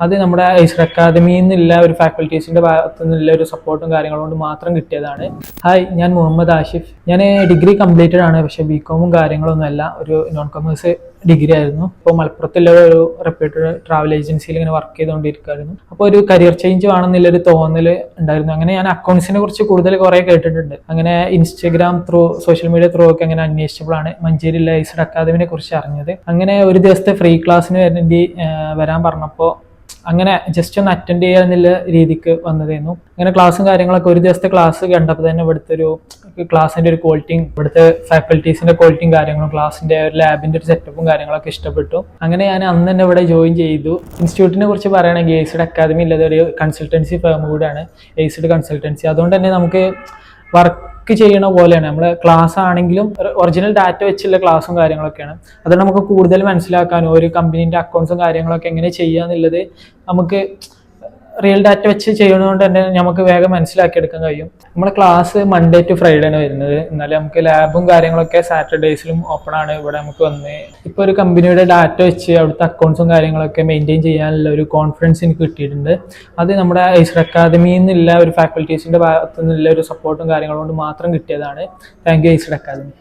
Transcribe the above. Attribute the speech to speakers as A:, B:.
A: അത് നമ്മുടെ ഐസർ അക്കാദമിയിൽ നിന്നുള്ള ഒരു ഫാക്കൽറ്റീസിന്റെ ഭാഗത്തു നിന്നുള്ള ഒരു സപ്പോർട്ടും കാര്യങ്ങളും കൊണ്ട് മാത്രം കിട്ടിയതാണ്. ഹായ്, ഞാൻ മുഹമ്മദ് ആഷിഫ്. ഞാൻ ഡിഗ്രി കംപ്ലീറ്റഡ് ആണ്, പക്ഷേ ബികോമും കാര്യങ്ങളൊന്നും അല്ല, ഒരു നോൺ കൊമേഴ്സ് ഡിഗ്രി ആയിരുന്നു. ഇപ്പോൾ മലപ്പുറത്തുള്ള ഒരു റെപ്യൂട്ടഡ് ട്രാവൽ ഏജൻസിയിൽ ഇങ്ങനെ വർക്ക് ചെയ്തുകൊണ്ടിരിക്കുകയായിരുന്നു. അപ്പോൾ ഒരു കരിയർ ചേഞ്ച് വേണമെന്നുള്ളൊരു തോന്നൽ ഉണ്ടായിരുന്നു. അങ്ങനെ ഞാൻ അക്കൗണ്ട്സിനെ കുറിച്ച് കൂടുതൽ കുറേ കേട്ടിട്ടുണ്ട്. അങ്ങനെ Instagram through, social media through ഒക്കെ അങ്ങനെ അന്വേഷിച്ചപ്പോഴാണ് മഞ്ചേരിയിലെ ഐസർ അക്കാദമിനെ കുറിച്ച് അറിഞ്ഞത്. അങ്ങനെ ഒരു ദിവസത്തെ ഫ്രീ ക്ലാസ്സിന് വേണ്ടി വരാൻ പറഞ്ഞപ്പോൾ അങ്ങനെ ജസ്റ്റ് ഒന്ന് അറ്റൻഡ് ചെയ്യാന്നുള്ള രീതിക്ക് വന്നതായിരുന്നു. അങ്ങനെ ക്ലാസ്സും കാര്യങ്ങളൊക്കെ ഒരു ദിവസത്തെ ക്ലാസ് കണ്ടപ്പോൾ തന്നെ ഇവിടുത്തെ ഒരു ക്ലാസ്സിന്റെ ഒരു ക്വാളിറ്റിയും ഇവിടുത്തെ ഫാക്കൽറ്റീസിന്റെ ക്വാളിറ്റിയും കാര്യങ്ങളും ക്ലാസ്സിന്റെ ഒരു ലാബിന്റെ ഒരു സെറ്റപ്പും കാര്യങ്ങളൊക്കെ ഇഷ്ടപ്പെട്ടു. അങ്ങനെ ഞാൻ അന്ന് തന്നെ ഇവിടെ ജോയിൻ ചെയ്തു. ഇൻസ്റ്റിറ്റ്യൂട്ടിനെ കുറിച്ച് പറയുകയാണെങ്കിൽ എയ്സ്ഡ് അക്കാദമി ഉള്ളത് ഒരു കൺസൾട്ടൻസി ഫേം കൂടെയാണ്, എയ്സ്ഡ് കൺസൾട്ടൻസി. അതുകൊണ്ട് തന്നെ നമുക്ക് വർക്ക് ചെയ്യണ പോലെയാണ്. നമ്മൾ ക്ലാസ് ആണെങ്കിലും ഒറിജിനൽ ഡാറ്റ വെച്ചുള്ള ക്ലാസ്സും കാര്യങ്ങളൊക്കെയാണ്. അതുകൊണ്ട് നമുക്ക് കൂടുതൽ മനസ്സിലാക്കാനും ഒരു കമ്പനീന്റെ അക്കൗണ്ട്സും കാര്യങ്ങളൊക്കെ എങ്ങനെ ചെയ്യാന്നുള്ളത് നമുക്ക് റിയൽ ഡാറ്റ വെച്ച് ചെയ്യുന്നതുകൊണ്ട് തന്നെ നമുക്ക് വേഗം മനസ്സിലാക്കിയെടുക്കാൻ കഴിയും. നമ്മുടെ ക്ലാസ് മൺഡേ ടു ഫ്രൈഡേ ആണ് വരുന്നത്. എന്നാലും നമുക്ക് ലാബും കാര്യങ്ങളൊക്കെ സാറ്റർഡേസിലും ഓപ്പൺ ആണ്. ഇവിടെ നമുക്ക് വന്ന് ഇപ്പോൾ ഒരു കമ്പനിയുടെ ഡാറ്റ വെച്ച് അവിടുത്തെ അക്കൗണ്ട്സും കാര്യങ്ങളൊക്കെ മെയിൻറ്റെയിൻ ചെയ്യാനുള്ള ഒരു കോൺഫിഡൻസ് എനിക്ക് കിട്ടിയിട്ടുണ്ട്. അത് നമ്മുടെ ഐസർ അക്കാദമിയിൽ നിന്നുള്ള ഒരു ഫാക്കൽറ്റീസിന്റെ ഭാഗത്തു നിന്നുള്ള ഒരു സപ്പോർട്ടും കാര്യങ്ങളും കൊണ്ട് മാത്രം കിട്ടിയതാണ്. താങ്ക് യു ഐസർ അക്കാദമി.